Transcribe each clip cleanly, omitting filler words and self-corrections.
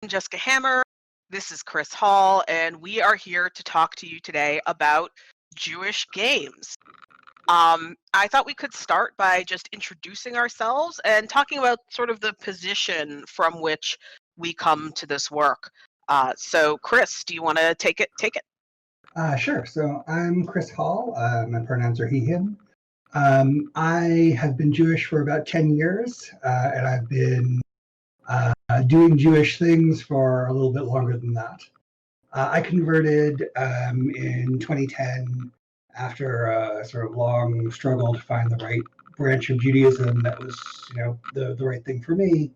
I'm Jessica Hammer. This is Chris Hall, and we are here to talk to you today about Jewish games. I thought we could start by just introducing ourselves and talking about sort of the position from which we come to this work. So, Chris, do you want to take it? Sure. So I'm Chris Hall. My pronouns are he, him. I have been Jewish for about 10 years, and I've been doing Jewish things for a little bit longer than that. I converted in 2010 after a sort of long struggle to find the right branch of Judaism that was, the right thing for me,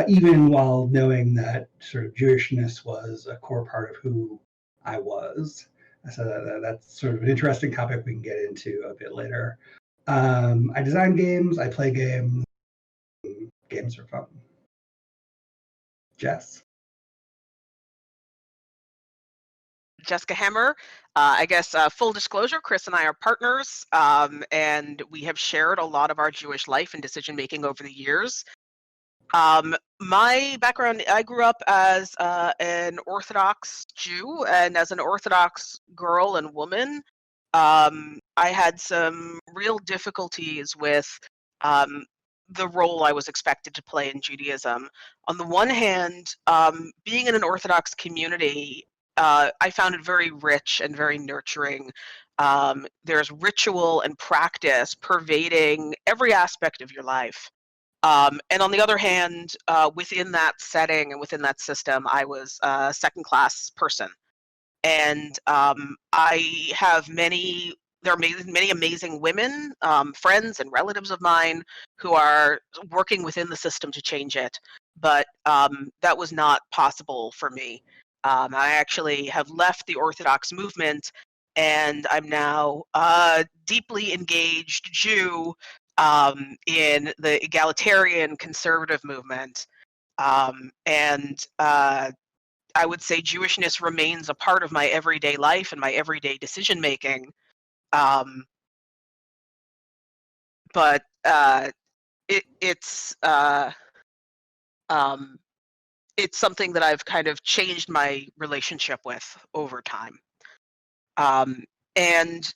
even while knowing that sort of Jewishness was a core part of who I was. So that's sort of an interesting topic we can get into a bit later. I design games, I play games. Games are fun. Jess? Jessica Hammer. I guess full disclosure, Chris and I are partners, and we have shared a lot of our Jewish life and decision making over the years. My background, I grew up as an Orthodox Jew, and as an Orthodox girl and woman, I had some real difficulties with the role I was expected to play in Judaism. On the one hand, being in an Orthodox community, I found it very rich and very nurturing. There's ritual and practice pervading every aspect of your life. And on the other hand, within that setting and within that system, I was a second-class person. And I have there are many amazing women, friends and relatives of mine who are working within the system to change it. But that was not possible for me. I actually have left the Orthodox movement, and I'm now a deeply engaged Jew in the egalitarian conservative movement. And I would say Jewishness remains a part of my everyday life and my everyday decision making. But it's something that I've kind of changed my relationship with over time. And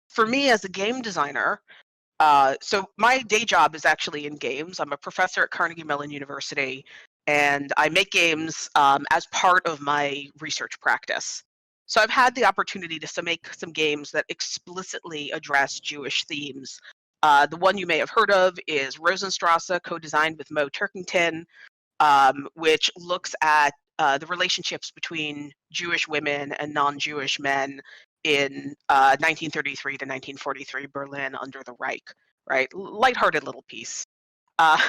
for me as a game designer, so my day job is actually in games. I'm a professor at Carnegie Mellon University, and I make games as part of my research practice. So I've had the opportunity to make some games that explicitly address Jewish themes. The one you may have heard of is Rosenstrasse, co-designed with Mo Turkington, which looks at the relationships between Jewish women and non-Jewish men in 1933 to 1943 Berlin under the Reich, right? Lighthearted little piece. But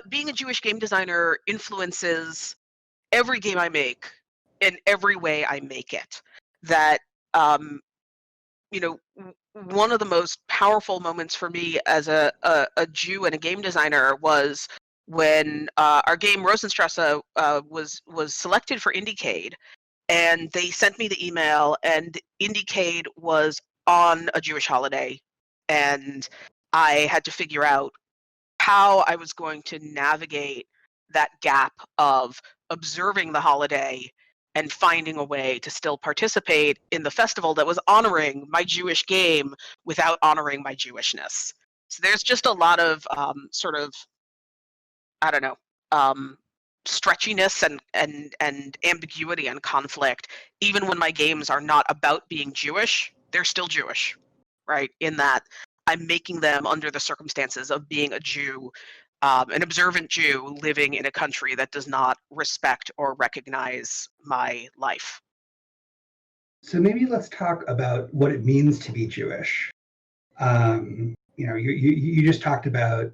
being a Jewish game designer influences every game I make in every way I make it. That, one of the most powerful moments for me as a Jew and a game designer was when our game Rosenstrasse was selected for Indiecade, and they sent me the email, and Indiecade was on a Jewish holiday, and I had to figure out how I was going to navigate that gap of observing the holiday and finding a way to still participate in the festival that was honoring my Jewish game without honoring my Jewishness. So there's just a lot of sort of, I don't know, stretchiness and ambiguity and conflict. Even when my games are not about being Jewish, they're still Jewish, right? In that I'm making them under the circumstances of being a Jew, an observant Jew living in a country that does not respect or recognize my life. So maybe let's talk about what it means to be Jewish. You just talked about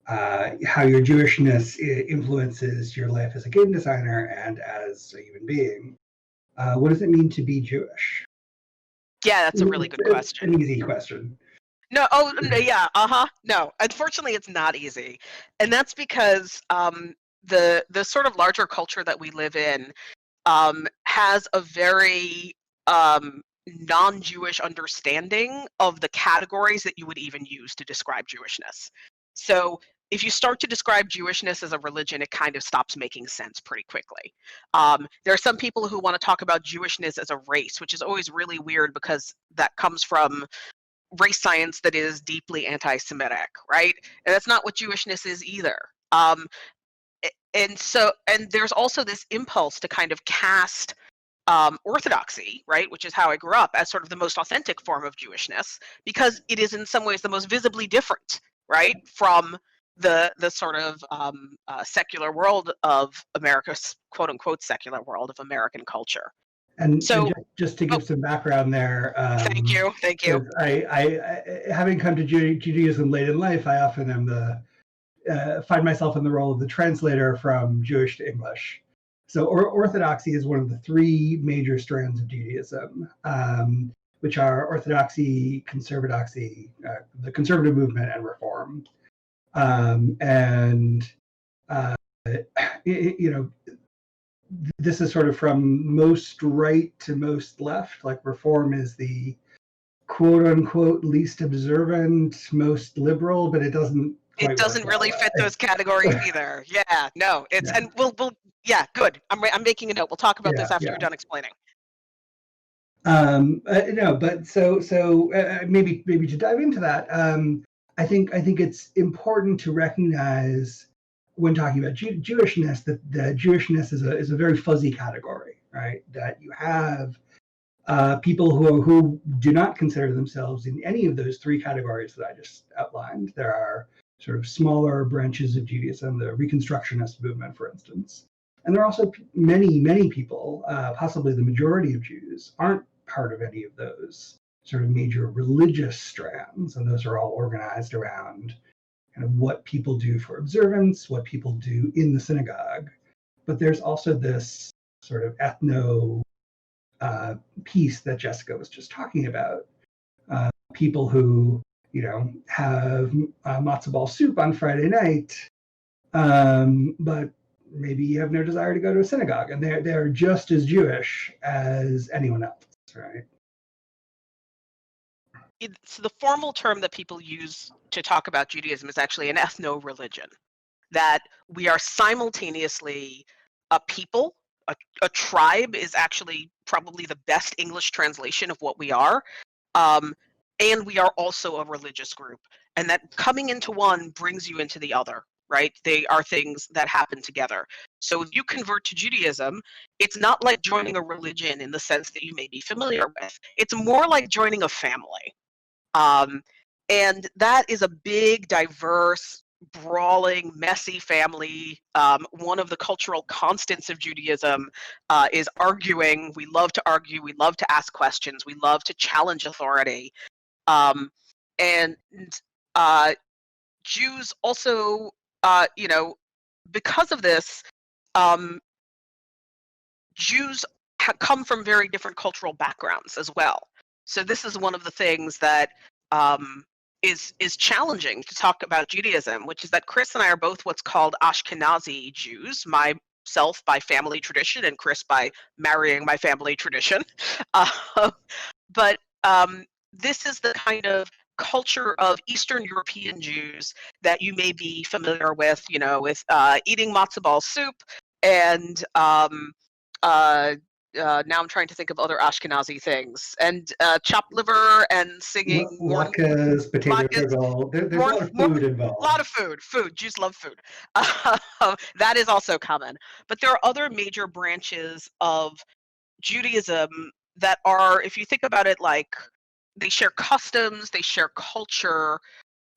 how your Jewishness influences your life as a game designer and as a human being. What does it mean to be Jewish? Yeah, that's a really good question. An easy question. No, yeah, no, unfortunately, it's not easy, and that's because the sort of larger culture that we live in has a very non-Jewish understanding of the categories that you would even use to describe Jewishness. So if you start to describe Jewishness as a religion, it kind of stops making sense pretty quickly. There are some people who want to talk about Jewishness as a race, which is always really weird because that comes from race science that is deeply anti-Semitic, right? And that's not what Jewishness is either. And there's also this impulse to kind of cast Orthodoxy, right, which is how I grew up, as sort of the most authentic form of Jewishness, because it is in some ways the most visibly different, right, from the sort of secular world of America's quote unquote secular world of American culture. And So, just to give some background there, thank you. because I having come to Judaism late in life, I often am find myself in the role of the translator from Jewish to English. So Orthodoxy is one of the three major strands of Judaism, which are Orthodoxy, Conservadoxy, the conservative movement, and Reform. This is sort of from most right to most left. Like Reform is the quote unquote least observant, most liberal, but it doesn't really fit those categories either. Yeah, no, it's and we'll yeah, good. I'm making a note. We'll talk about this after you're done explaining. No, but so maybe to dive into that, I think it's important to recognize when talking about Jewishness that Jewishness is a very fuzzy category, right? That you have people who do not consider themselves in any of those three categories that I just outlined. There are sort of smaller branches of Judaism, the Reconstructionist movement, for instance. And there are also many people, possibly the majority of Jews, aren't part of any of those sort of major religious strands. And those are all organized around kind of what people do for observance, what people do in the synagogue. But there's also this sort of ethno piece that Jessica was just talking about. People who, have matzo ball soup on Friday night, but maybe you have no desire to go to a synagogue, and they're just as Jewish as anyone else, right? So the formal term that people use to talk about Judaism is actually an ethno-religion, that we are simultaneously a people. A tribe is actually probably the best English translation of what we are. And we are also a religious group. And that coming into one brings you into the other, right? They are things that happen together. So if you convert to Judaism, it's not like joining a religion in the sense that you may be familiar with. It's more like joining a family. And that is a big, diverse, brawling, messy family. One of the cultural constants of Judaism is arguing. We love to argue. We love to ask questions. We love to challenge authority. And Jews also, because of this, Jews come from very different cultural backgrounds as well. So this is one of the things that is challenging to talk about Judaism, which is that Chris and I are both what's called Ashkenazi Jews, myself by family tradition and Chris by marrying my family tradition. But this is the kind of culture of Eastern European Jews that you may be familiar with, with eating matzo ball soup and now I'm trying to think of other Ashkenazi things, and chopped liver and singing latkes, potato kugel. There's a lot of food involved. A lot of food. Jews love food. That is also common. But there are other major branches of Judaism that are, if you think about it, like they share customs, they share culture,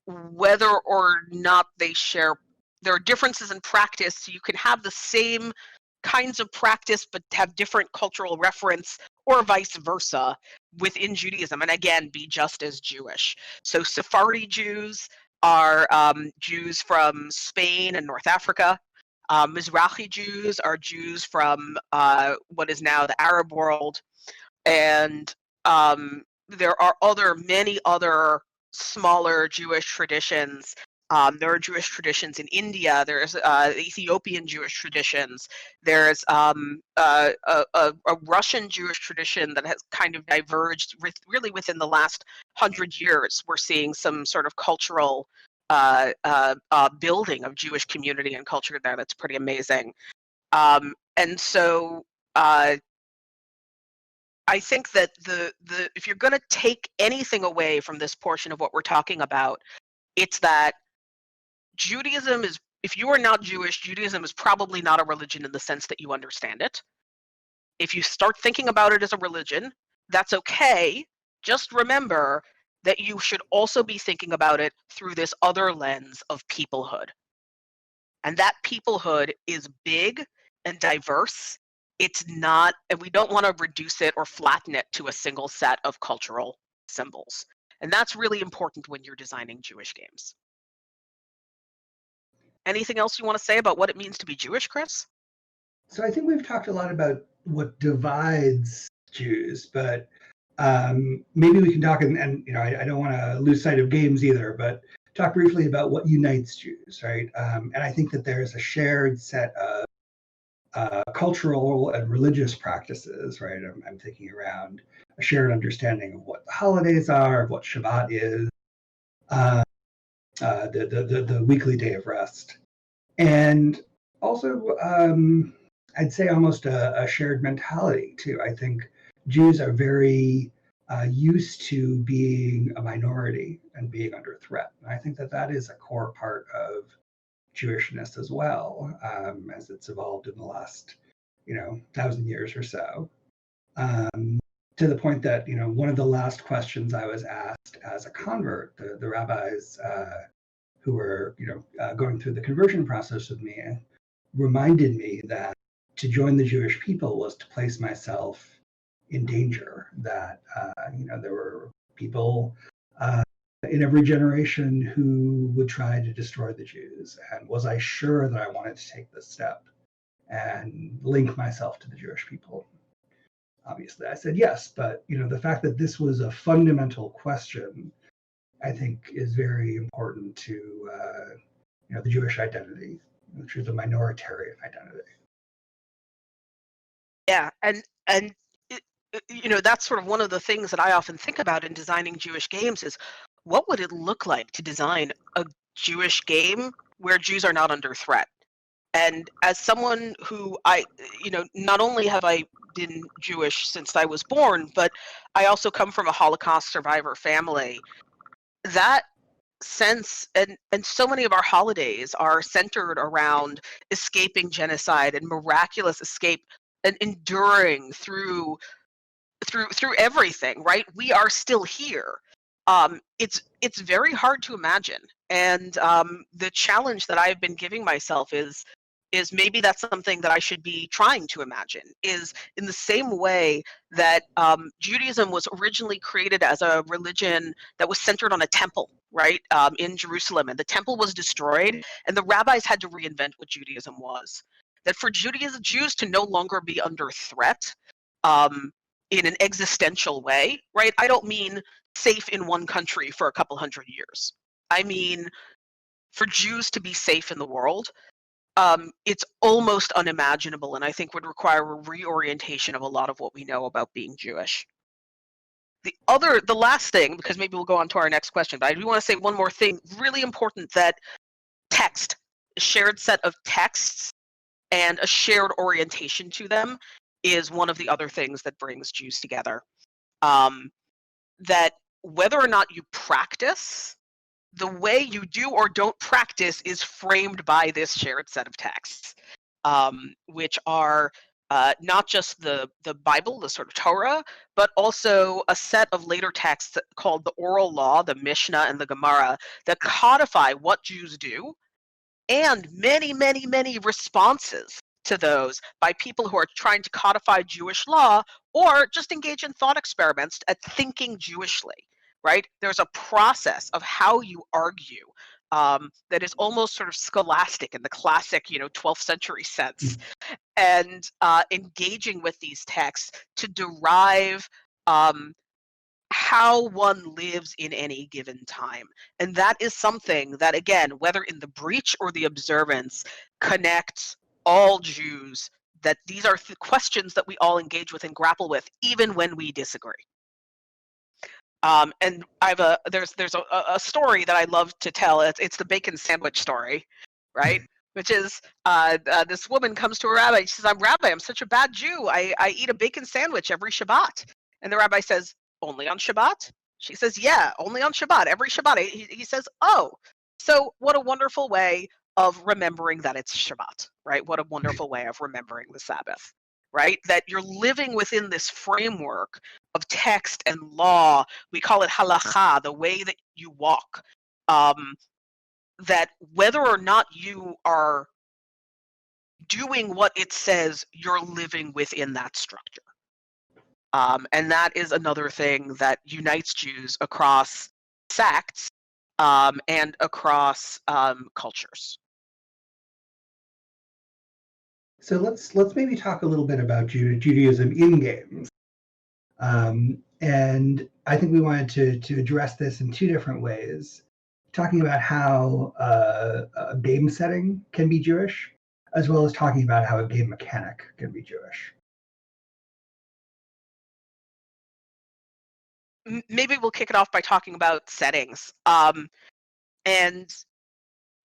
whether or not they share. There are differences in practice. So you can have the same kinds of practice but have different cultural reference, or vice versa, within Judaism, and again be just as Jewish. So Sephardi Jews are Jews from Spain and North Africa. Mizrahi Jews are Jews from what is now the Arab world, and there are many other smaller Jewish traditions. There are Jewish traditions in India. There's Ethiopian Jewish traditions. There's a Russian Jewish tradition that has kind of diverged really within the last 100 years. We're seeing some sort of cultural building of Jewish community and culture there that's pretty amazing. And so I think that the if you're going to take anything away from this portion of what we're talking about, it's that Judaism is, if you are not Jewish, Judaism is probably not a religion in the sense that you understand it. If you start thinking about it as a religion, that's okay. Just remember that you should also be thinking about it through this other lens of peoplehood. And that peoplehood is big and diverse. It's not, and we don't want to reduce it or flatten it to a single set of cultural symbols. And that's really important when you're designing Jewish games. Anything else you want to say about what it means to be Jewish, Chris? So I think we've talked a lot about what divides Jews, but maybe we can talk, and I don't want to lose sight of games either, but talk briefly about what unites Jews, right? And I think that there's a shared set of cultural and religious practices, right? I'm thinking around a shared understanding of what the holidays are, of what Shabbat is, the weekly day of rest, and also I'd say almost a shared mentality too. I think Jews are very used to being a minority and being under threat. And I think that is a core part of Jewishness as well, as it's evolved in the last 1,000 years or so. To the point that one of the last questions I was asked as a convert, the rabbis who were going through the conversion process with me reminded me that to join the Jewish people was to place myself in danger, that there were people in every generation who would try to destroy the Jews, and was I sure that I wanted to take this step and link myself to the Jewish people? Obviously I said yes, but the fact that this was a fundamental question, I think, is very important to the Jewish identity, which is a minoritarian identity. Yeah, and that's sort of one of the things that I often think about in designing Jewish games is, what would it look like to design a Jewish game where Jews are not under threat? And as someone who not only have I been Jewish since I was born, but I also come from a Holocaust survivor family, that sense, and so many of our holidays are centered around escaping genocide and miraculous escape and enduring through everything, right? We are still here. It's very hard to imagine, and the challenge that I've been giving myself is maybe that's something that I should be trying to imagine, is in the same way that Judaism was originally created as a religion that was centered on a temple, right, in Jerusalem, and the temple was destroyed, and the rabbis had to reinvent what Judaism was. That for Jews to no longer be under threat in an existential way, right? I don't mean safe in one country for a couple hundred years. I mean for Jews to be safe in the world. It's almost unimaginable, and I think would require a reorientation of a lot of what we know about being Jewish. The last thing, because maybe we'll go on to our next question, but I do want to say one more thing, really important, that text, a shared set of texts and a shared orientation to them is one of the other things that brings Jews together. That whether or not you practice, the way you do or don't practice is framed by this shared set of texts, which are not just the Bible, the sort of Torah, but also a set of later texts called the Oral Law, the Mishnah, and the Gemara, that codify what Jews do, and many, many, many responses to those by people who are trying to codify Jewish law or just engage in thought experiments at thinking Jewishly. Right? There's a process of how you argue that is almost sort of scholastic in the classic, 12th century sense, and engaging with these texts to derive how one lives in any given time. And that is something that, again, whether in the breach or the observance, connects all Jews, that these are questions that we all engage with and grapple with, even when we disagree. And I have there's a story that I love to tell. It's the bacon sandwich story, right? Which is this woman comes to a rabbi. She says, "I'm Rabbi. I'm such a bad Jew. I eat a bacon sandwich every Shabbat." And the rabbi says, "Only on Shabbat?" She says, "Yeah, only on Shabbat. Every Shabbat." He says, "Oh, so what a wonderful way of remembering that it's Shabbat, right? What a wonderful way of remembering the Sabbath, right? That you're living within this framework of text and law. We call it halacha, the way that you walk. That whether or not you are doing what it says, you're living within that structure. And that is another thing that unites Jews across sects and across cultures. So let's maybe talk a little bit about Judaism in games. And I think we wanted to address this in two different ways, talking about how a game setting can be Jewish, as well as talking about how a game mechanic can be Jewish. Maybe we'll kick it off by talking about settings. And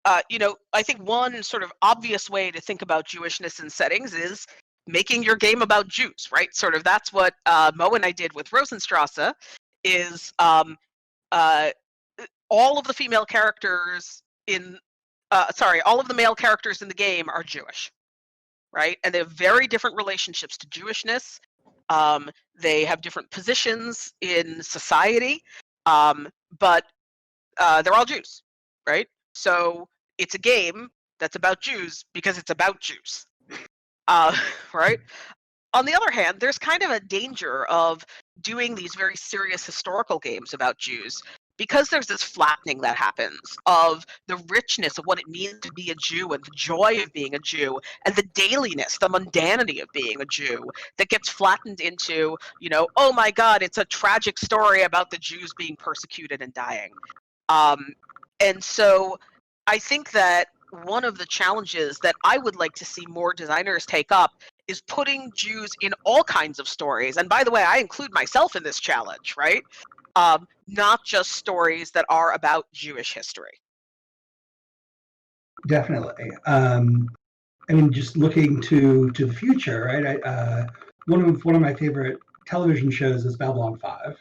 I think one sort of obvious way to think about Jewishness in settings is making your game about Jews, right? Sort of that's what Mo and I did with Rosenstrasse, is all of the female characters all of the male characters in the game are Jewish, right? And they have very different relationships to Jewishness. They have different positions in society, but they're all Jews, right? So it's a game that's about Jews because it's about Jews, right? On the other hand, there's kind of a danger of doing these very serious historical games about Jews because there's this flattening that happens of the richness of what it means to be a Jew and the joy of being a Jew and the dailiness, the mundanity of being a Jew that gets flattened into, oh my God, it's a tragic story about the Jews being persecuted and dying. And so I think that one of the challenges that I would like to see more designers take up is putting Jews in all kinds of stories. And by the way, I include myself in this challenge, right? Not just stories that are about Jewish history. Definitely. I mean, just looking to the future, right? One of my favorite television shows is Babylon 5,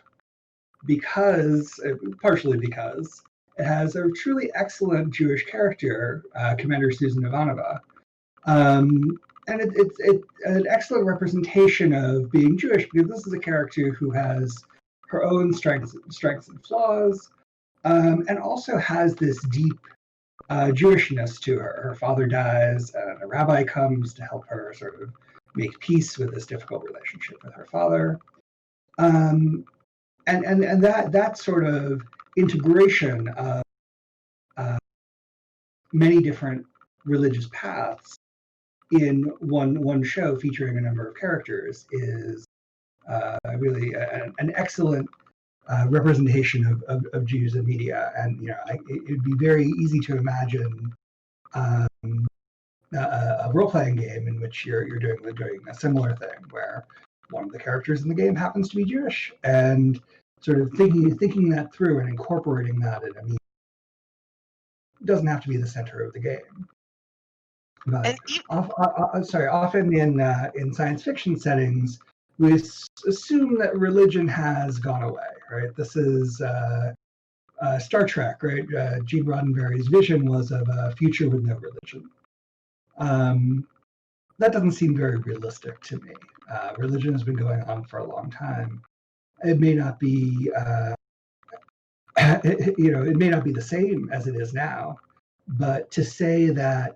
partially because it has a truly excellent Jewish character, Commander Susan Ivanova. And it's an excellent representation of being Jewish, because this is a character who has her own strengths and flaws, and also has this deep Jewishness to her. Her father dies, and a rabbi comes to help her sort of make peace with this difficult relationship with her father. And that sort of integration of many different religious paths in one show featuring a number of characters is really an excellent representation of Jews in media. And it'd be very easy to imagine a role-playing game in which you're doing a similar thing, where one of the characters in the game happens to be Jewish, and sort of thinking that through and incorporating that in a media. It doesn't have to be the center of the game. But often in science fiction settings, we assume that religion has gone away, right? This is Star Trek, right? Gene Roddenberry's vision was of a future with no religion. That doesn't seem very realistic to me. Religion has been going on for a long time. It may not be, it may not be the same as it is now, but to say that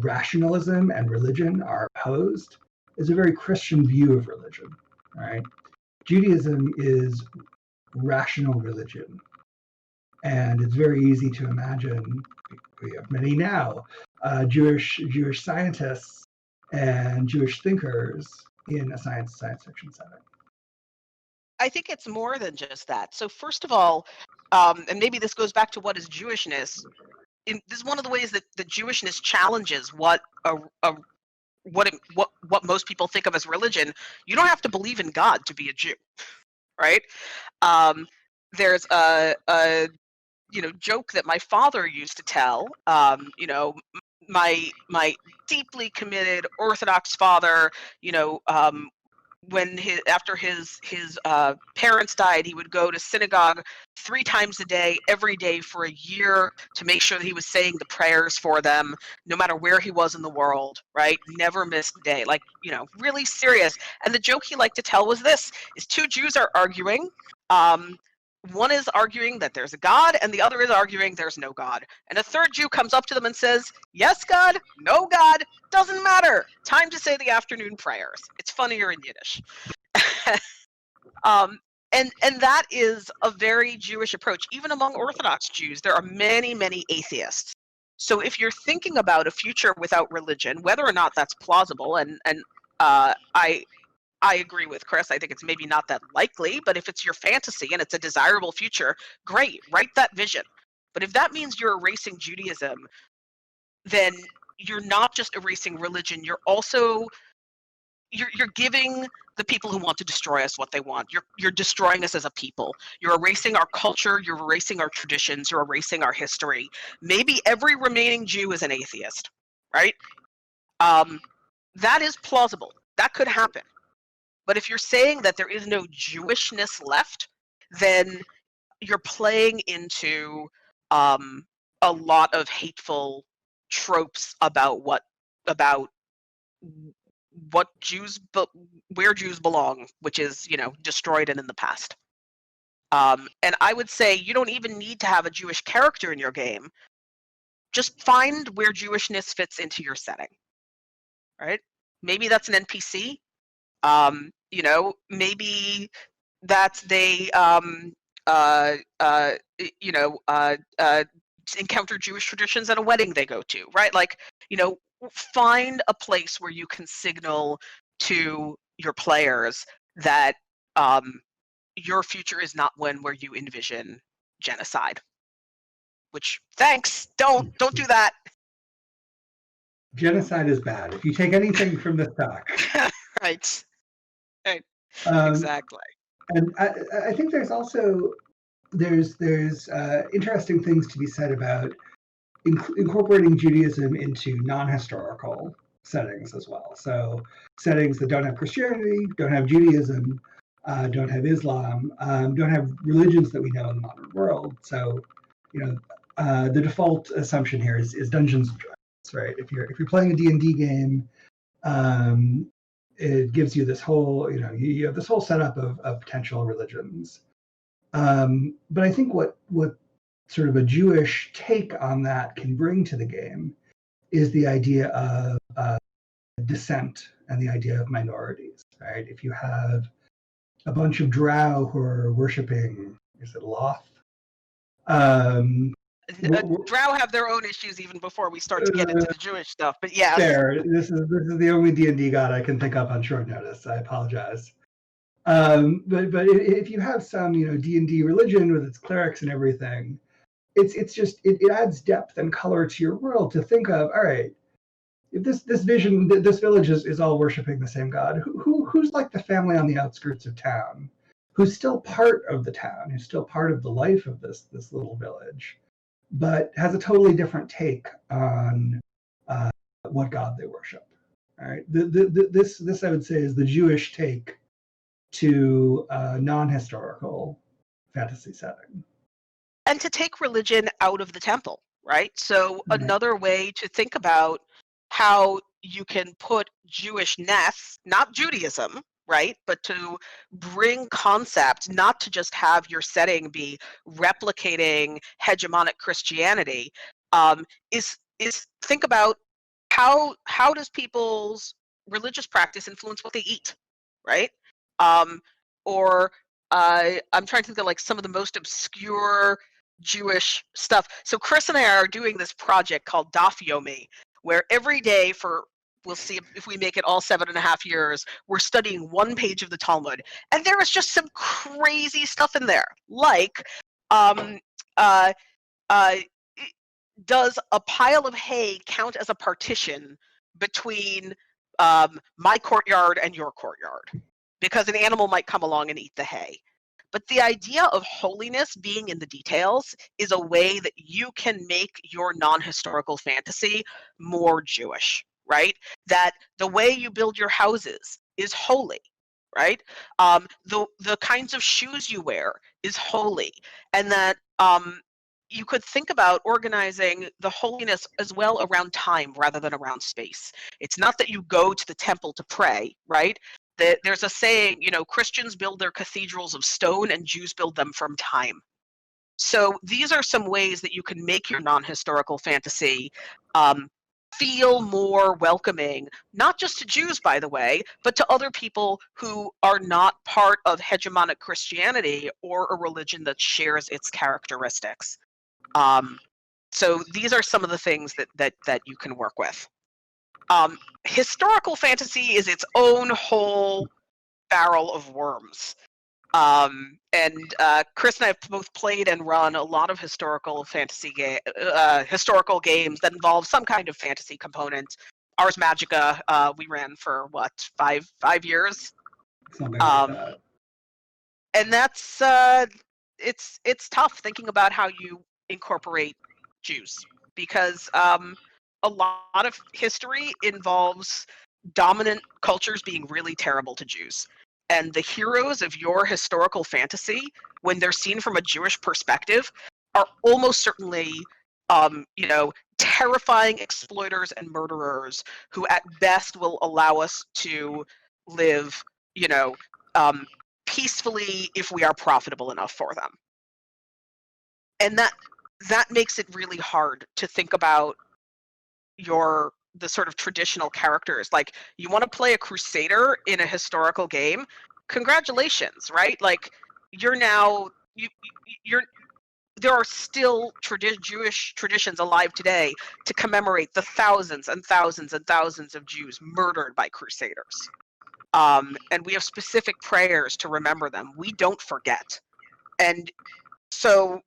rationalism and religion are opposed is a very Christian view of religion, right? Judaism is rational religion, and it's very easy to imagine. We have many now, Jewish scientists and Jewish thinkers in a science fiction setting. I think it's more than just that. So first of all, and maybe this goes back to what is Jewishness. This is one of the ways that the Jewishness challenges what most people think of as religion. You don't have to believe in God to be a Jew, right? there's a joke that my father used to tell. My deeply committed Orthodox father, when after his parents died, he would go to synagogue 3 times a day, every day for a year, to make sure that he was saying the prayers for them, no matter where he was in the world, right? Never missed a day, really serious. And the joke he liked to tell was this: is 2 Jews are arguing. One is arguing that there's a God, and the other is arguing there's no God. And a third Jew comes up to them and says, yes God, no God, doesn't matter. Time to say the afternoon prayers. It's funnier in Yiddish. And that is a very Jewish approach. Even among Orthodox Jews, there are many, many atheists. So if you're thinking about a future without religion, whether or not that's plausible, and I agree with Chris. I think it's maybe not that likely, but if it's your fantasy and it's a desirable future, great, write that vision. But if that means you're erasing Judaism, then you're not just erasing religion, you're also you're giving the people who want to destroy us what they want. You're destroying us as a people. You're erasing our culture, you're erasing our traditions, you're erasing our history. Maybe every remaining Jew is an atheist, right? That is plausible. That could happen. But if you're saying that there is no Jewishness left, then you're playing into a lot of hateful tropes about where Jews belong, which is, destroyed and in the past. And I would say you don't even need to have a Jewish character in your game. Just find where Jewishness fits into your setting, right? Maybe that's an NPC. Maybe that's they encounter Jewish traditions at a wedding they go to, right? Find a place where you can signal to your players that your future is not one where you envision genocide. Which, thanks, don't do that. Genocide is bad. If you take anything from this talk. Right. Exactly. And I think there's also interesting things to be said about incorporating Judaism into non-historical settings as well. So settings that don't have Christianity, don't have Judaism, don't have Islam, don't have religions that we know in the modern world. So, the default assumption here is Dungeons and Dragons, right? If you're playing a D&D game, it gives you this whole, you have this whole setup of potential religions. But I think what sort of a Jewish take on that can bring to the game is the idea of dissent and the idea of minorities, right? If you have a bunch of drow who are worshiping, is it Loth? Drow have their own issues even before we start to get into the Jewish stuff, but yes. Fair. This is the only D&D god I can think of on short notice. I apologize. But if you have some D&D religion with its clerics and everything, it adds depth and color to your world to think of. All right, if this village is all worshiping the same god, who's like the family on the outskirts of town, who's still part of the town, who's still part of the life of this little village, but has a totally different take on what god they worship. All right, this I would say is the Jewish take to a non-historical fantasy setting. And to take religion out of the temple, right? So another way to think about how you can put Jewishness, not Judaism, right? But to bring concepts, not to just have your setting be replicating hegemonic Christianity, is think about how does people's religious practice influence what they eat, right? Or I'm trying to think of some of the most obscure Jewish stuff. So Chris and I are doing this project called Daf Yomi, where every day we'll see if we make it all 7.5 years, we're studying one page of the Talmud. And there is just some crazy stuff in there. Does a pile of hay count as a partition between my courtyard and your courtyard? Because an animal might come along and eat the hay. But the idea of holiness being in the details is a way that you can make your non-historical fantasy more Jewish, right? That the way you build your houses is holy, right? The kinds of shoes you wear is holy, and that you could think about organizing the holiness as well around time rather than around space. It's not that you go to the temple to pray, right? There's a saying, Christians build their cathedrals of stone and Jews build them from time. So these are some ways that you can make your non-historical fantasy feel more welcoming, not just to Jews, by the way, but to other people who are not part of hegemonic Christianity or a religion that shares its characteristics. So these are some of the things that you can work with. Historical fantasy is its own whole barrel of worms. And Chris and I have both played and run a lot of historical historical games that involve some kind of fantasy component. Ars Magica, we ran for what, five years? Something like that. And that's it's tough thinking about how you incorporate Jews, because a lot of history involves dominant cultures being really terrible to Jews. And the heroes of your historical fantasy, when they're seen from a Jewish perspective, are almost certainly, terrifying exploiters and murderers who at best will allow us to live, peacefully if we are profitable enough for them. And that makes it really hard to think about the sort of traditional characters. Like, you want to play a crusader in a historical game, congratulations, right? Like, you're there are still Jewish traditions alive today to commemorate the thousands and thousands and thousands of Jews murdered by crusaders. And we have specific prayers to remember them. We don't forget. And so,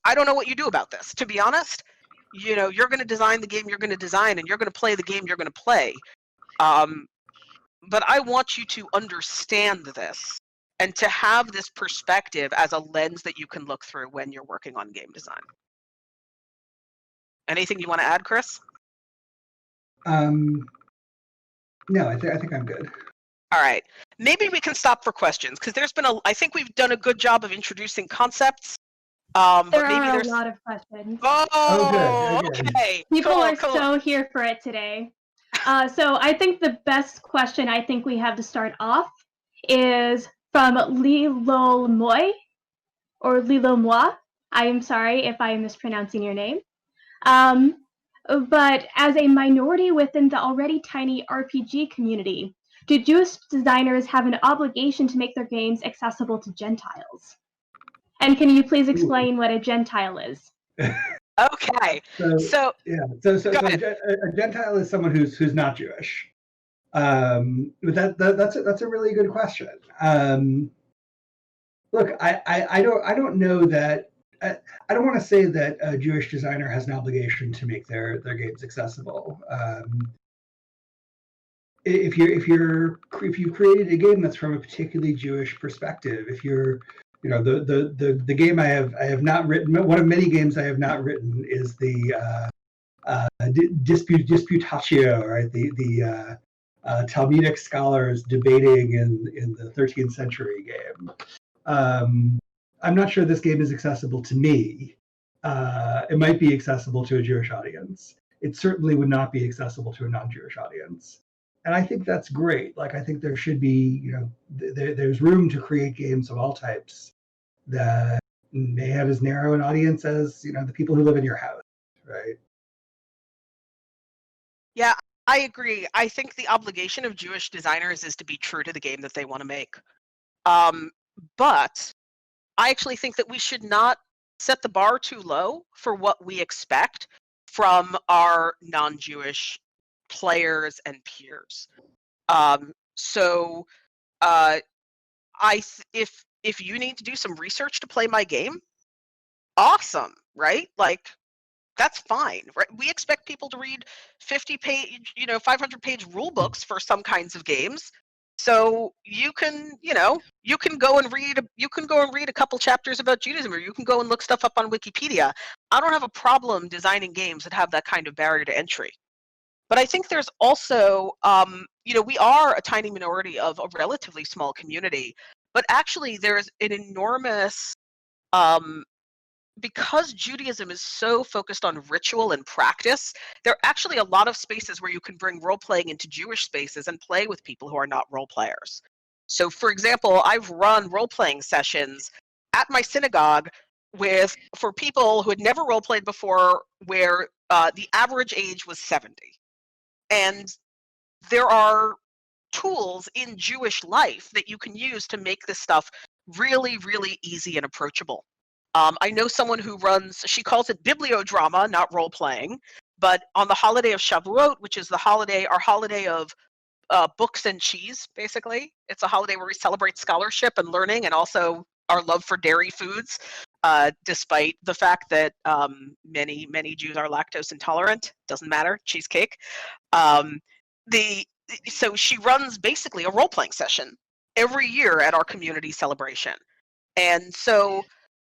I don't know what you do about this, to be honest. You're going to design the game you're going to design, and you're going to play the game you're going to play. But I want you to understand this and to have this perspective as a lens that you can look through when you're working on game design. Anything you want to add, Chris? No, I think I'm good. All right. Maybe we can stop for questions, because I think we've done a good job of introducing concepts. There are a lot of questions. Oh, good. Okay. People cool, are cool. so here for it today. So I think the best question I think we have to start off is from Lilo Moy, or Lilo Moi. I am sorry if I am mispronouncing your name. But as a minority within the already tiny RPG community, do Jewish designers have an obligation to make their games accessible to Gentiles? And can you please explain what a Gentile is? Okay. So a Gentile is someone who's not Jewish. But that's a really good question. Look, I don't know that. I don't want to say that a Jewish designer has an obligation to make their games accessible. If you created a game that's from a particularly Jewish perspective, if you're the game I have not written, one of many games I have not written is the Disputatio, right? The Talmudic scholars debating in the 13th century game. I'm not sure this game is accessible to me. It might be accessible to a Jewish audience. It certainly would not be accessible to a non-Jewish audience. And I think that's great. Like, I think there should be, there's room to create games of all types that may have as narrow an audience as, the people who live in your house, right? Yeah, I agree. I think the obligation of Jewish designers is to be true to the game that they want to make. But I actually think that we should not set the bar too low for what we expect from our non-Jewish players and peers. If you need to do some research to play my game, awesome, right? Like, that's fine, right? We expect people to read 50-page, 500-page rule books for some kinds of games. So you can go and read a couple chapters about Judaism, or you can go and look stuff up on Wikipedia. I don't have a problem designing games that have that kind of barrier to entry. But I think there's also, we are a tiny minority of a relatively small community, but actually there's an enormous, because Judaism is so focused on ritual and practice, there are actually a lot of spaces where you can bring role-playing into Jewish spaces and play with people who are not role players. So, for example, I've run role-playing sessions at my synagogue for people who had never role-played before, where the average age was 70. And there are tools in Jewish life that you can use to make this stuff really, really easy and approachable. I know someone who she calls it bibliodrama, not role playing, but on the holiday of Shavuot, which is our holiday of books and cheese, basically. It's a holiday where we celebrate scholarship and learning, and also our love for dairy foods, despite the fact that many, many Jews are lactose intolerant. Doesn't matter, cheesecake. So she runs basically a role-playing session every year at our community celebration. And so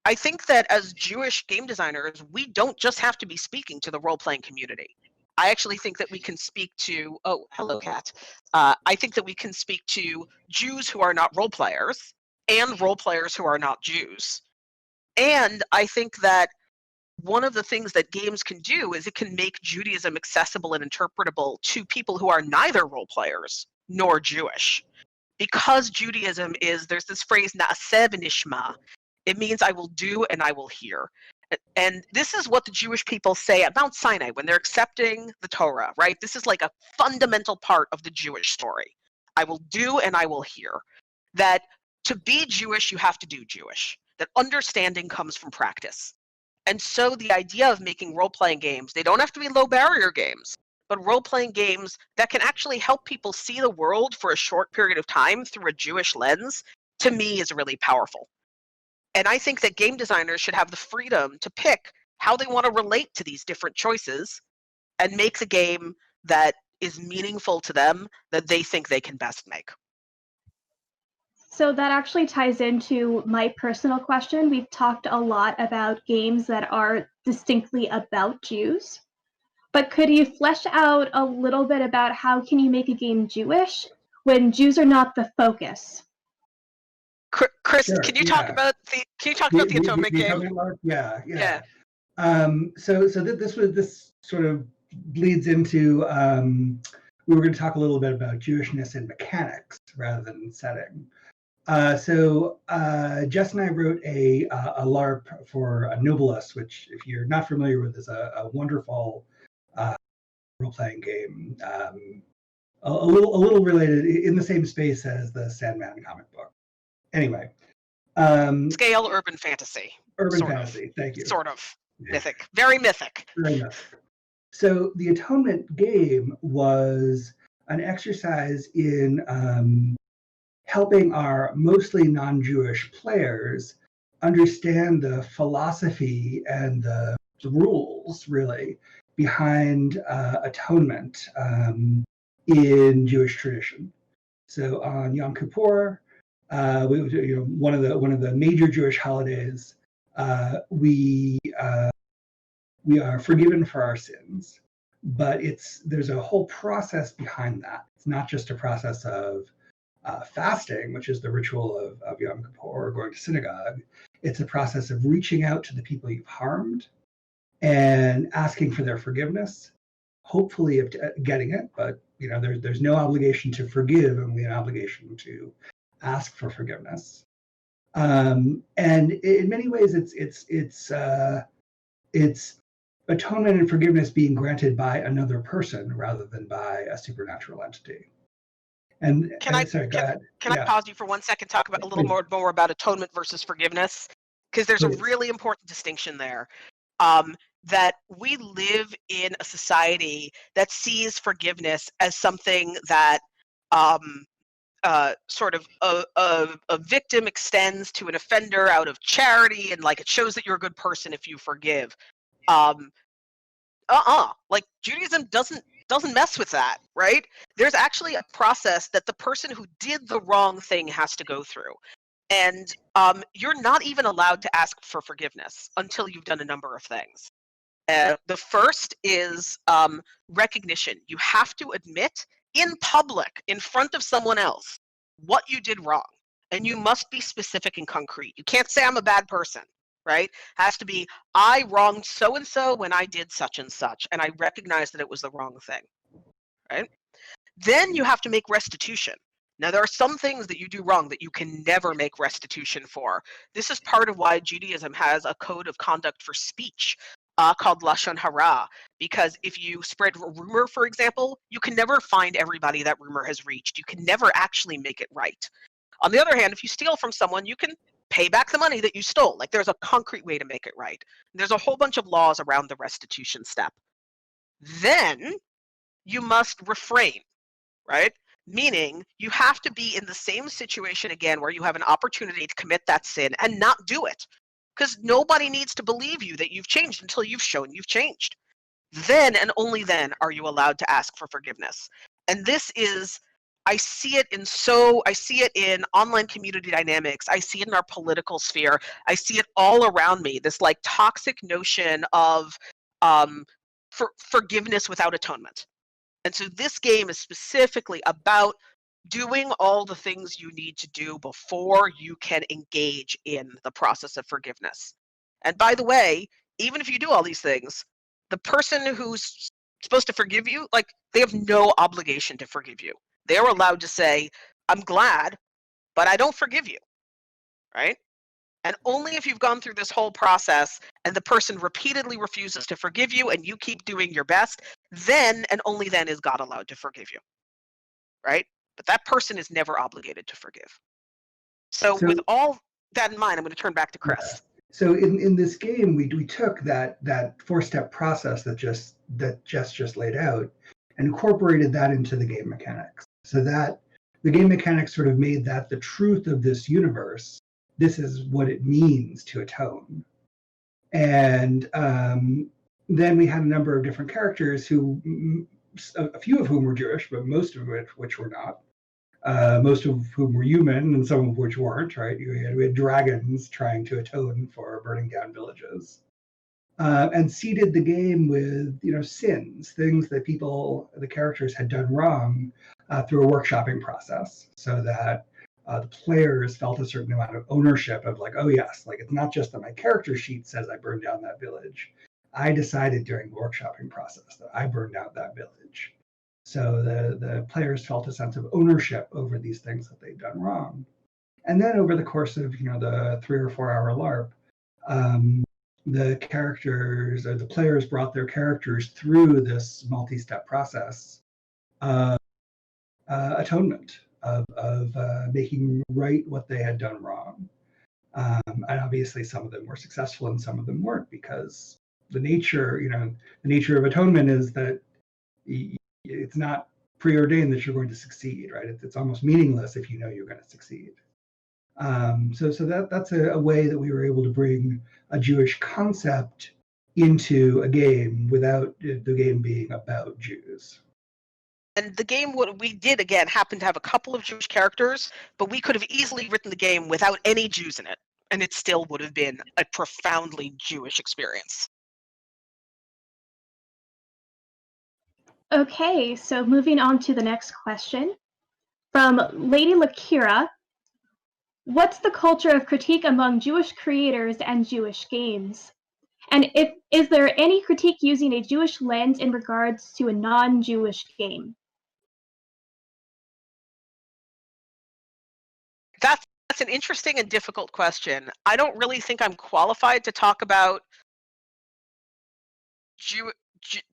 I think that as Jewish game designers, we don't just have to be speaking to the role-playing community. I actually think that we can speak to, oh, hello, Kat. I think that we can speak to Jews who are not role players and role players who are not Jews. And I think that one of the things that games can do is it can make Judaism accessible and interpretable to people who are neither role players nor Jewish. Because Judaism there's this phrase, na'aseh v'nishma. It means I will do and I will hear. And this is what the Jewish people say at Mount Sinai when they're accepting the Torah, right? This is like a fundamental part of the Jewish story. I will do and I will hear. That to be Jewish, you have to do Jewish. That understanding comes from practice. And so the idea of making role-playing games, they don't have to be low-barrier games, but role-playing games that can actually help people see the world for a short period of time through a Jewish lens, to me is really powerful. And I think that game designers should have the freedom to pick how they want to relate to these different choices and make the game that is meaningful to them, that they think they can best make. So that actually ties into my personal question. We've talked a lot about games that are distinctly about Jews, but could you flesh out a little bit about how can you make a game Jewish when Jews are not the focus? Chris, Sure, can you talk about the atonement game? Yeah. This sort of bleeds into we were going to talk a little bit about Jewishness and mechanics rather than setting. So Jess and I wrote a LARP for Nobilis, which, if you're not familiar with, is a wonderful role-playing game, a little related in the same space as the Sandman comic book. Anyway, scale urban fantasy. Thank you. Sort of mythic, very mythic. Very mythic. So the Atonement game was an exercise in helping our mostly non-Jewish players understand the philosophy and the rules, really, behind atonement in Jewish tradition. So on Yom Kippur, one of the major Jewish holidays, we are forgiven for our sins, but there's a whole process behind that. It's not just a process of fasting, which is the ritual of Yom Kippur, or going to synagogue. It's a process of reaching out to the people you've harmed and asking for their forgiveness, hopefully of getting it, but there's no obligation to forgive, only an obligation to ask for forgiveness. And in many ways, it's atonement and forgiveness being granted by another person rather than by a supernatural entity. And can I pause you for 1 second, talk about a little more about atonement versus forgiveness? Because there's a really important distinction there. That we live in a society that sees forgiveness as something that sort of a victim extends to an offender out of charity, and like it shows that you're a good person if you forgive. Like Judaism doesn't doesn't mess with that, right? There's actually a process that the person who did the wrong thing has to go through. And you're not even allowed to ask for forgiveness until you've done a number of things. The first is recognition. You have to admit in public, in front of someone else, what you did wrong. And you must be specific and concrete. You can't say I'm a bad person, right? It has to be, I wronged so-and-so when I did such and such, and I recognize that it was the wrong thing, right? Then you have to make restitution. Now, there are some things that you do wrong that you can never make restitution for. This is part of why Judaism has a code of conduct for speech called Lashon Hara, because if you spread a rumor, for example, you can never find everybody that rumor has reached. You can never actually make it right. On the other hand, if you steal from someone, you can pay back the money that you stole. Like, there's a concrete way to make it right. There's a whole bunch of laws around the restitution step. Then you must refrain, right? Meaning you have to be in the same situation again where you have an opportunity to commit that sin and not do it. Because nobody needs to believe you that you've changed until you've shown you've changed. Then and only then are you allowed to ask for forgiveness. And this is, I see it in online community dynamics. I see it in our political sphere. I see it all around me. This like toxic notion of forgiveness without atonement. And so this game is specifically about doing all the things you need to do before you can engage in the process of forgiveness. And by the way, even if you do all these things, the person who's supposed to forgive you, like, they have no obligation to forgive you. They're allowed to say, I'm glad, but I don't forgive you, right? And only if you've gone through this whole process and the person repeatedly refuses to forgive you and you keep doing your best, then and only then is God allowed to forgive you, right? But that person is never obligated to forgive. So with all that in mind, I'm going to turn back to Chris. Yeah. So in this game, we took that 4-step process that Jess just laid out and incorporated that into the game mechanics. So that the game mechanics sort of made that the truth of this universe. This is what it means to atone. And then we had a number of different characters who, a few of whom were Jewish, but most of which were not. Most of whom were human and some of which weren't, right? We had dragons trying to atone for burning down villages. And seeded the game with, sins, things that the characters had done wrong through a workshopping process, so that the players felt a certain amount of ownership of like, oh yes, like it's not just that my character sheet says I burned down that village. I decided during the workshopping process that I burned out that village. So the players felt a sense of ownership over these things that they'd done wrong. And then over the course of the 3 or 4 hour LARP, the characters or the players brought their characters through this multi-step process of atonement, of making right what they had done wrong. And obviously some of them were successful and some of them weren't, because the nature of atonement is that it's not preordained that you're going to succeed, right? It's almost meaningless if you know you're going to succeed. So that's a way that we were able to bring a Jewish concept into a game without the game being about Jews. And the game, what we did, again, happened to have a couple of Jewish characters, but we could have easily written the game without any Jews in it, and it still would have been a profoundly Jewish experience. Okay, so moving on to the next question. From Lady Lakira, what's the culture of critique among Jewish creators and Jewish games? And is there any critique using a Jewish lens in regards to a non-Jewish game? That's an interesting and difficult question. I don't really think I'm qualified to talk about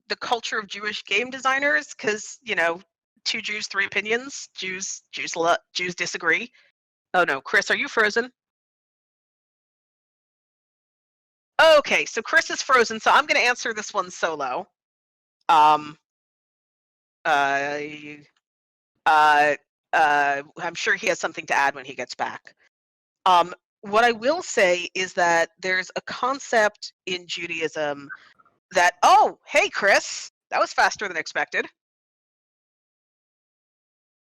the culture of Jewish game designers, because 2 Jews, 3 opinions. Jews disagree. Oh no, Chris, are you frozen? Okay, so Chris is frozen, so I'm going to answer this one solo. I'm sure he has something to add when he gets back. What I will say is that there's a concept in Judaism that, oh, hey, Chris, that was faster than expected.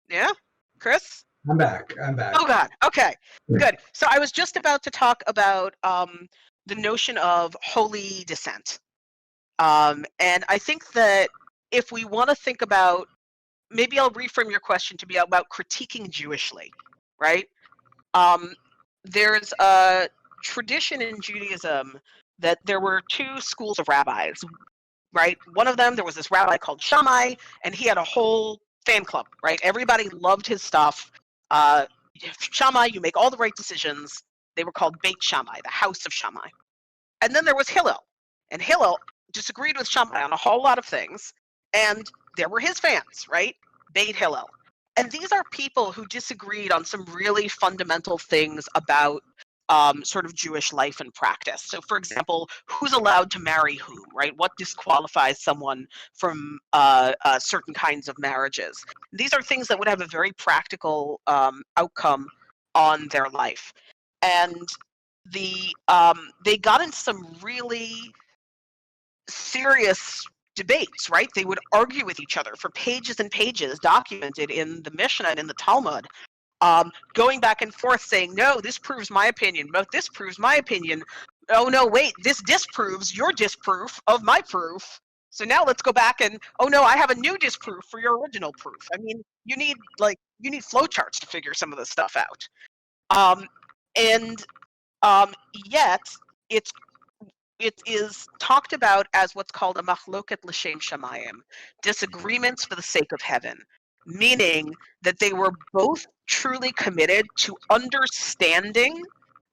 Yeah, Chris? I'm back. Oh God. Okay. Yeah. Good. So I was just about to talk about the notion of holy descent, and I think that if we want to think about, maybe I'll reframe your question to be about critiquing Jewishly, right? There's a tradition in Judaism that there were two schools of rabbis, right? One of them, there was this rabbi called Shammai, and he had a whole fan club, right? Everybody loved his stuff. Shammai, you make all the right decisions. They were called Beit Shammai, the house of Shammai. And then there was Hillel, and Hillel disagreed with Shammai on a whole lot of things, and there were his fans, right? Beit Hillel. And these are people who disagreed on some really fundamental things about sort of Jewish life and practice. So, for example, who's allowed to marry whom, right? What disqualifies someone from certain kinds of marriages? These are things that would have a very practical outcome on their life. And they got into some really serious debates, right? They would argue with each other for pages and pages, documented in the Mishnah and in the Talmud, going back and forth saying, no, this proves my opinion, but this proves my opinion. Oh, no, wait, this disproves your disproof of my proof. So now let's go back and, oh, no, I have a new disproof for your original proof. I mean, you need flowcharts to figure some of this stuff out. And yet, it is talked about as what's called a machloket l'shem shamayim, disagreements for the sake of heaven, meaning that they were both truly committed to understanding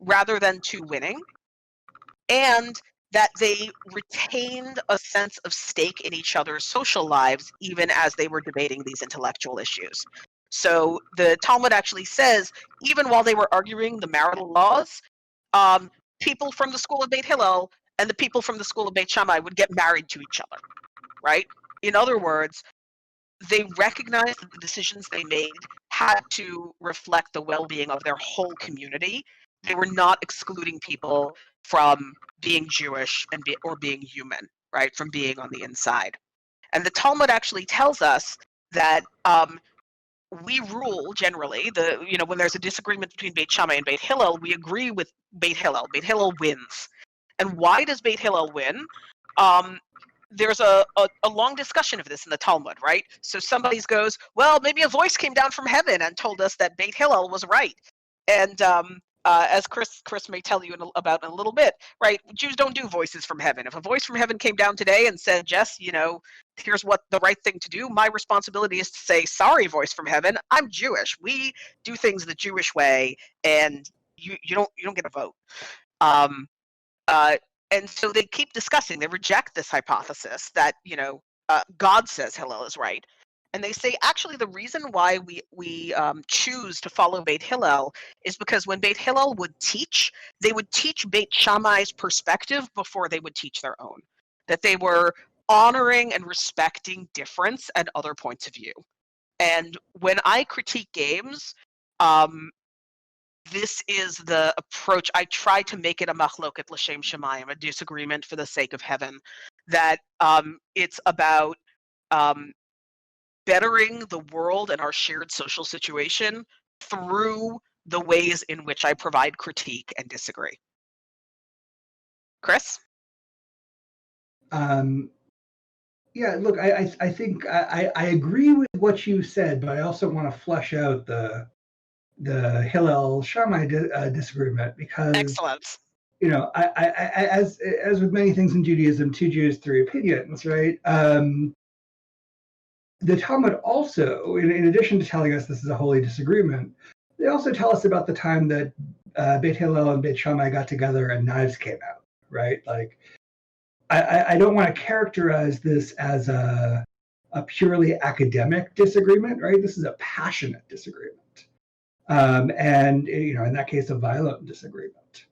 rather than to winning, and that they retained a sense of stake in each other's social lives even as they were debating these intellectual issues. So the Talmud actually says, even while they were arguing the marital laws, people from the school of Beit Hillel and the people from the school of Beit Shammai would get married to each other, right? In other words, they recognized that the decisions they made had to reflect the well-being of their whole community. They were not excluding people from being Jewish or being human, right? From being on the inside. And the Talmud actually tells us that we rule generally when there's a disagreement between Beit Shammai and Beit Hillel, we agree with Beit Hillel. Beit Hillel wins. And why does Beit Hillel win? There's a long discussion of this in the Talmud, right? So somebody goes, well, maybe a voice came down from heaven and told us that Beit Hillel was right. And as Chris may tell you about in a little bit, right? Jews don't do voices from heaven. If a voice from heaven came down today and said, Jess, here's what the right thing to do, my responsibility is to say, sorry, voice from heaven, I'm Jewish. We do things the Jewish way, and you don't get a vote. And so they keep discussing. They reject this hypothesis that God says Hillel is right, and they say actually the reason why we choose to follow Beit Hillel is because when Beit Hillel would teach, they would teach Beit Shammai's perspective before they would teach their own. That they were honoring and respecting difference and other points of view. And when I critique games, this is the approach. I try to make it a machloket l'shem shamayim, a disagreement for the sake of heaven. That it's about bettering the world and our shared social situation through the ways in which I provide critique and disagree. Chris? Yeah, look, I think I agree with what you said, but I also want to flesh out the Hillel Shammai disagreement, because Excellent. as with many things in Judaism, two Jews, three opinions, right? The Talmud also, in addition to telling us this is a holy disagreement, they also tell us about the time that Beit Hillel and Beit Shammai got together and knives came out, right? Like, I don't want to characterize this as a purely academic disagreement, right? This is a passionate disagreement. And in that case, a violent disagreement.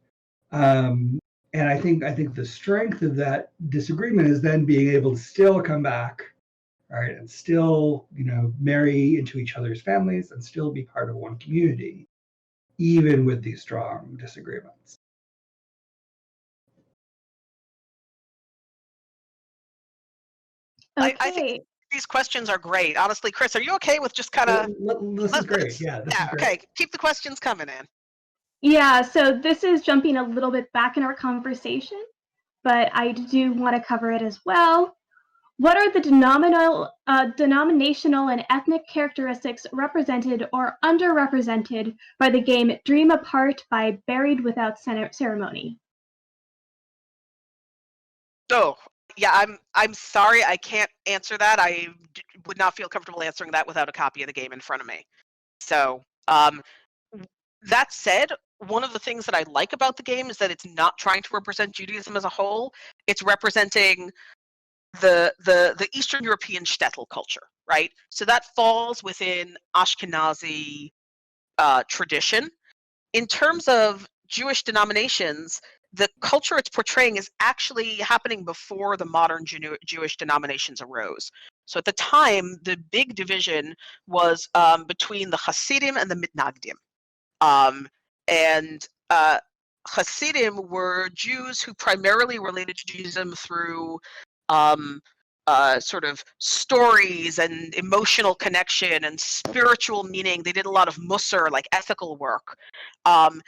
And I think the strength of that disagreement is then being able to still come back, right, and still marry into each other's families and still be part of one community, even with these strong disagreements. Okay. I think these questions are great. Honestly, Chris, are you okay with just kind of... This is great. Yeah, this is great. Okay, keep the questions coming in. Yeah, so this is jumping a little bit back in our conversation, but I do want to cover it as well. What are the denominational and ethnic characteristics represented or underrepresented by the game Dream Apart by Buried Without Ceremony? Oh, yeah, I'm sorry, I can't answer that. I would not feel comfortable answering that without a copy of the game in front of me. So, that said, one of the things that I like about the game is that it's not trying to represent Judaism as a whole. It's representing the Eastern European shtetl culture, right? So that falls within Ashkenazi tradition. In terms of Jewish denominations, the culture it's portraying is actually happening before the modern Jewish denominations arose. So at the time, the big division was between the Hasidim and the Mitnagdim. And Hasidim were Jews who primarily related to Judaism through sort of stories and emotional connection and spiritual meaning. They did a lot of musar, like ethical work, and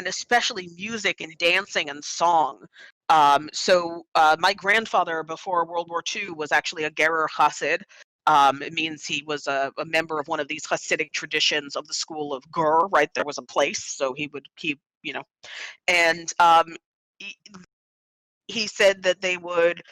especially music and dancing and song. So my grandfather before World War II was actually a Gerer Hasid. It means he was a member of one of these Hasidic traditions of the school of Gur, right? There was a place, so he would keep, and he said that they would,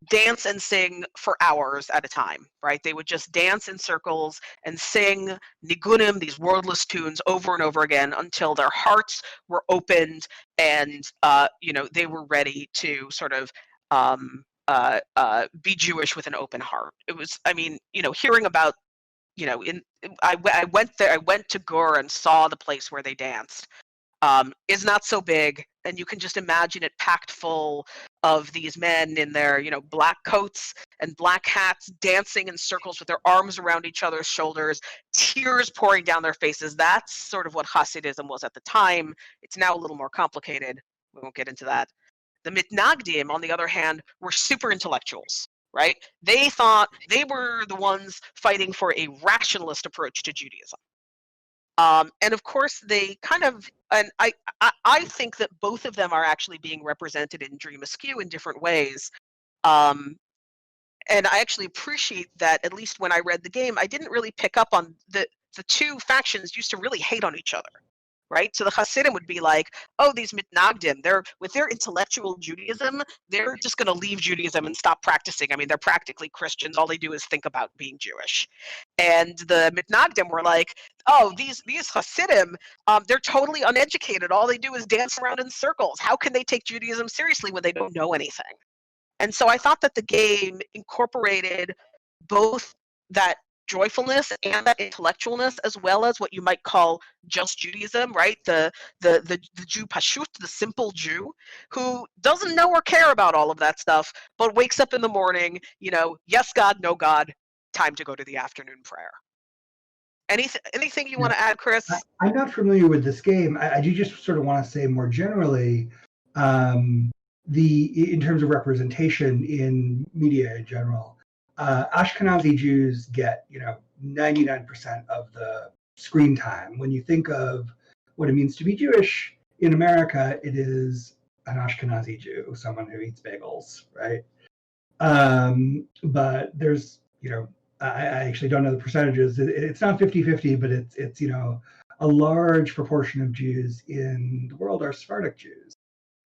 dance and sing for hours at a time, right? They would just dance in circles and sing nigunim, these wordless tunes, over and over again until their hearts were opened and, they were ready to sort of be Jewish with an open heart. It was, hearing about, I went there, I went to Gur and saw the place where they danced. Is not so big, and you can just imagine it packed full of these men in their, black coats and black hats, dancing in circles with their arms around each other's shoulders, tears pouring down their faces. That's sort of what Hasidism was at the time. It's now a little more complicated. We won't get into that. The Mitnagdim, on the other hand, were super intellectuals, right? They thought they were the ones fighting for a rationalist approach to Judaism. And of course, they kind of, and I think that both of them are actually being represented in Dream Askew in different ways. And I actually appreciate that, at least when I read the game, I didn't really pick up on the two factions used to really hate on each other, right? So the Hasidim would be like, oh, these Mitnagdim, with their intellectual Judaism, they're just going to leave Judaism and stop practicing. I mean, they're practically Christians. All they do is think about being Jewish. And the Mitnagdim were like, oh, these Hasidim, they're totally uneducated. All they do is dance around in circles. How can they take Judaism seriously when they don't know anything? And so I thought that the game incorporated both that joyfulness and that intellectualness, as well as what you might call just Judaism, right? The Jew Pashut, the simple Jew, who doesn't know or care about all of that stuff, but wakes up in the morning, yes God, no God, time to go to the afternoon prayer. Anything you want to add, Chris? I'm not familiar with this game. I do just sort of want to say more generally, in terms of representation in media in general, Ashkenazi Jews get 99% of the screen time. When you think of what it means to be Jewish in America, it is an Ashkenazi Jew, someone who eats bagels, right? But there's I actually don't know the percentages. It's not 50-50, but it's a large proportion of Jews in the world are Sephardic Jews,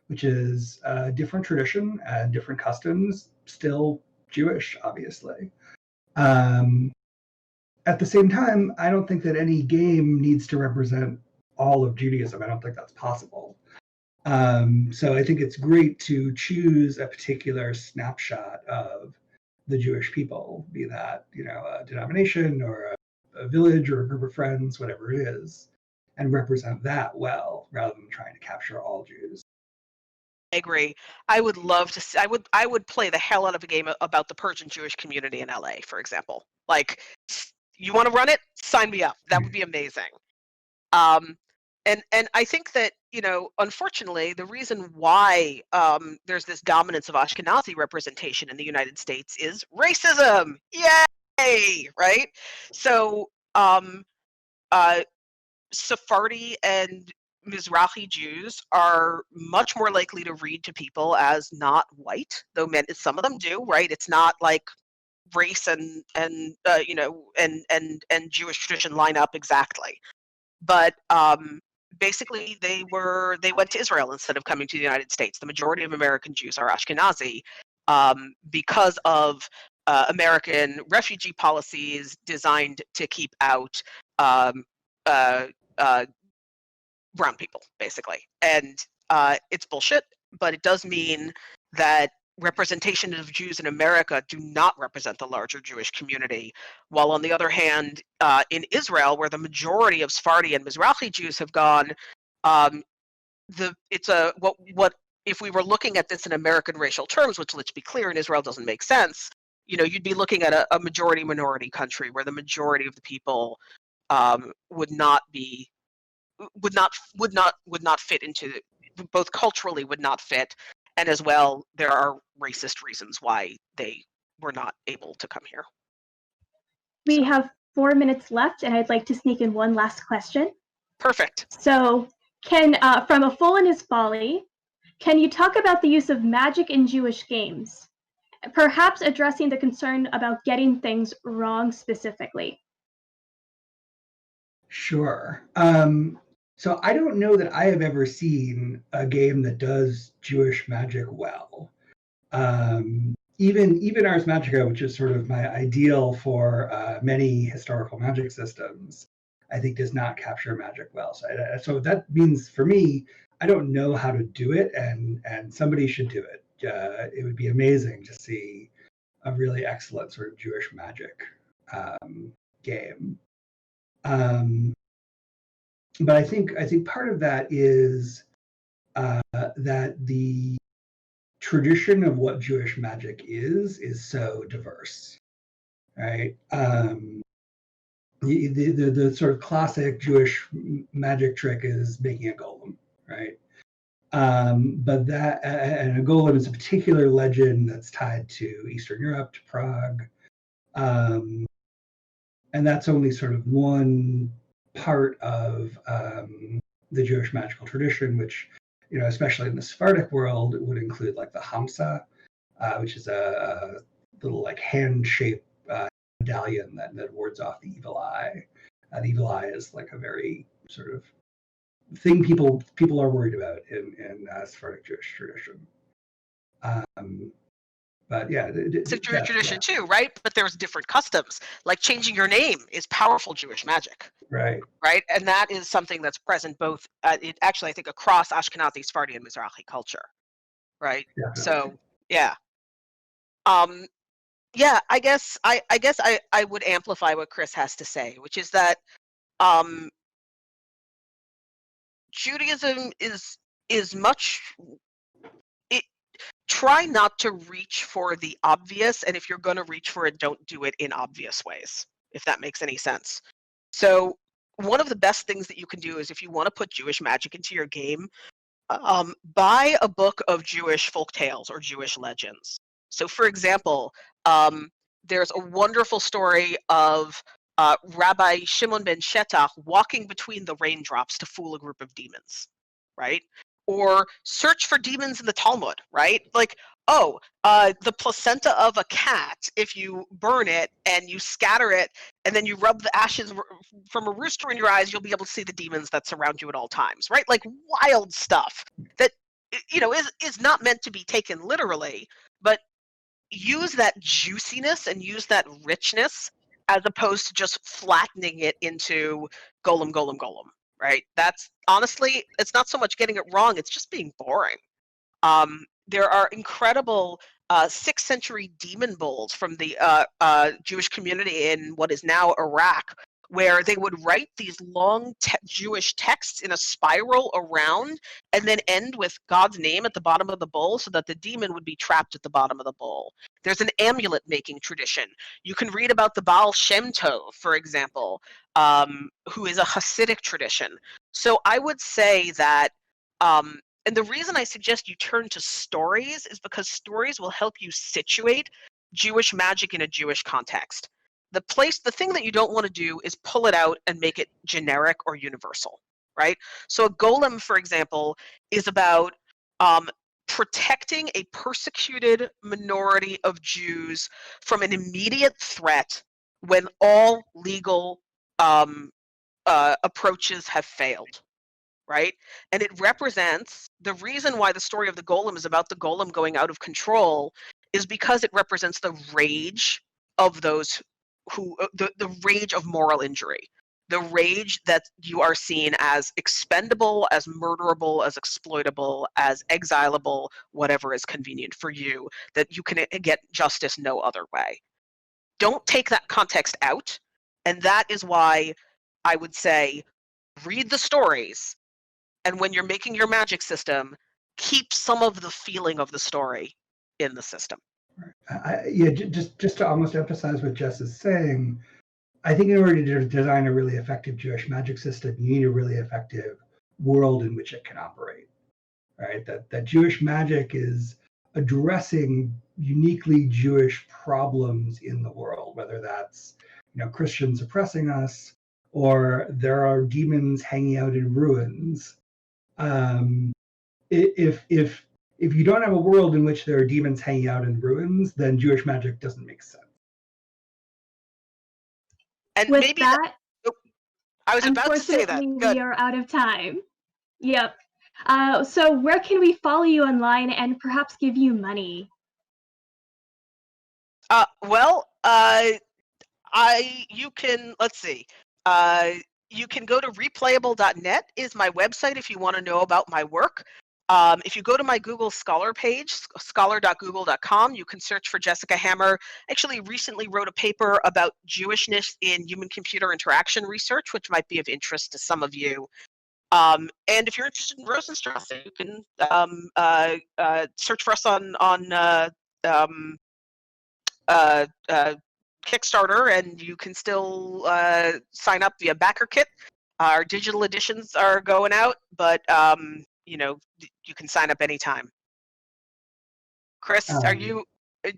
which is a different tradition and different customs, still Jewish, obviously. At the same time, I don't think that any game needs to represent all of Judaism. I don't think that's possible. So I think it's great to choose a particular snapshot of the Jewish people, be that a denomination or a village or a group of friends, whatever it is, and represent that well, rather than trying to capture all Jews. I agree. I would love to see, I would play the hell out of a game about the Persian Jewish community in LA, for example. Like, you want to run it? Sign me up. That would be amazing. And and I think that, unfortunately, the reason why there's this dominance of Ashkenazi representation in the United States is racism. Yay, right? So Sephardi and Mizrahi Jews are much more likely to read to people as not white, though some of them do, right? It's not like race and Jewish tradition line up exactly. But basically, they went to Israel instead of coming to the United States. The majority of American Jews are Ashkenazi because of American refugee policies designed to keep out um, uh, brown people, basically. And it's bullshit, but it does mean that representation of Jews in America do not represent the larger Jewish community, while on the other hand, in Israel, where the majority of Sephardi and Mizrahi Jews have gone, what if we were looking at this in American racial terms, which, let's be clear, in Israel doesn't make sense. You'd be looking at a majority minority country where the majority of the people would not fit into, both culturally would not fit, and as well there are racist reasons why they were not able to come here. We have 4 minutes left, and I'd like to sneak in one last question. Perfect. So from A Fool and His Folly, can you talk about the use of magic in Jewish games, perhaps addressing the concern about getting things wrong specifically? Sure. So I don't know that I have ever seen a game that does Jewish magic well. Even Ars Magica, which is sort of my ideal for many historical magic systems, I think does not capture magic well. So that means for me, I don't know how to do it, and somebody should do it. It would be amazing to see a really excellent sort of Jewish magic game. But I think part of that is that the tradition of what Jewish magic is so diverse, right? The sort of classic Jewish magic trick is making a golem, right? But that, and a golem is a particular legend that's tied to Eastern Europe, to Prague, and that's only sort of one part of the Jewish magical tradition, which, especially in the Sephardic world, it would include like the Hamsa, which is a little like hand-shaped medallion that wards off the evil eye. The evil eye is like a very sort of thing people are worried about in Sephardic Jewish tradition. But yeah, it's a Jewish tradition too, right? But there's different customs. Like changing your name is powerful Jewish magic, right? And that is something that's present both. Actually, I think across Ashkenazi, Sephardi, and Mizrahi culture, right? Definitely. So yeah, yeah. I guess I would amplify what Chris has to say, which is that Judaism is much. Try not to reach for the obvious, and if you're going to reach for it, don't do it in obvious ways, if that makes any sense. So one of the best things that you can do is, if you want to put Jewish magic into your game, buy a book of Jewish folk tales or Jewish legends. So for example, there's a wonderful story of Rabbi Shimon ben Shetach walking between the raindrops to fool a group of demons, right? Or search for demons in the Talmud, right? Like, the placenta of a cat, if you burn it and you scatter it and then you rub the ashes from a rooster in your eyes, you'll be able to see the demons that surround you at all times, right? Like wild stuff that, is not meant to be taken literally, but use that juiciness and use that richness as opposed to just flattening it into golem, golem, golem. Right? That's honestly, it's not so much getting it wrong, it's just being boring. There are incredible 6th century demon bowls from the Jewish community in what is now Iraq, where they would write these long Jewish texts in a spiral around and then end with God's name at the bottom of the bowl so that the demon would be trapped at the bottom of the bowl. There's an amulet making tradition. You can read about the Baal Shem Tov, for example, who is a Hasidic tradition. So I would say that, and the reason I suggest you turn to stories is because stories will help you situate Jewish magic in a Jewish context. The thing that you don't want to do is pull it out and make it generic or universal, right? So a golem, for example, is about protecting a persecuted minority of Jews from an immediate threat when all legal approaches have failed, right? And it represents the reason why the story of the golem is about the golem going out of control is because it represents the rage of those who the rage of moral injury, the rage that you are seen as expendable, as murderable, as exploitable, as exilable, whatever is convenient for you, that you can get justice no other way. Don't take that context out, and that is why I would say read the stories, and when you're making your magic system, keep some of the feeling of the story in the system. Yeah, just to almost emphasize what Jess is saying, I think in order to design a really effective Jewish magic system, you need a really effective world in which it can operate, right? That Jewish magic is addressing uniquely Jewish problems in the world, whether that's Christians oppressing us or there are demons hanging out in ruins. If you don't have a world in which there are demons hanging out in ruins, then Jewish magic doesn't make sense. And With maybe that, I was about to say that. unfortunately, we are out of time. Yep. So where can we follow you online and perhaps give you money? You can, let's see. You can go to replayable.net is my website if you want to know about my work. If you go to my Google Scholar page, scholar.google.com, you can search for Jessica Hammer. Actually, recently wrote a paper about Jewishness in human-computer interaction research, which might be of interest to some of you. And if you're interested in Rosenstrasse, you can search for us on Kickstarter, and you can still sign up via BackerKit. Our digital editions are going out, but you can sign up anytime. Chris, are you?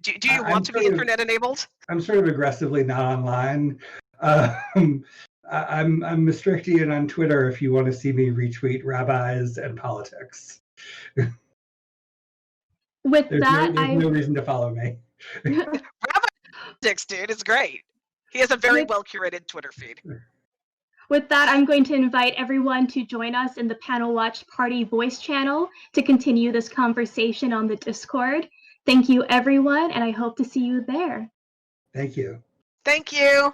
Do you want to be internet enabled? I'm sort of aggressively not online. I'm Maastrichtian on Twitter if you want to see me retweet rabbis and politics. There's no reason to follow me. Rabbi politics, dude, is great. He has a very well curated Twitter feed. With that, I'm going to invite everyone to join us in the Panel Watch Party voice channel to continue this conversation on the Discord. Thank you, everyone, and I hope to see you there. Thank you. Thank you.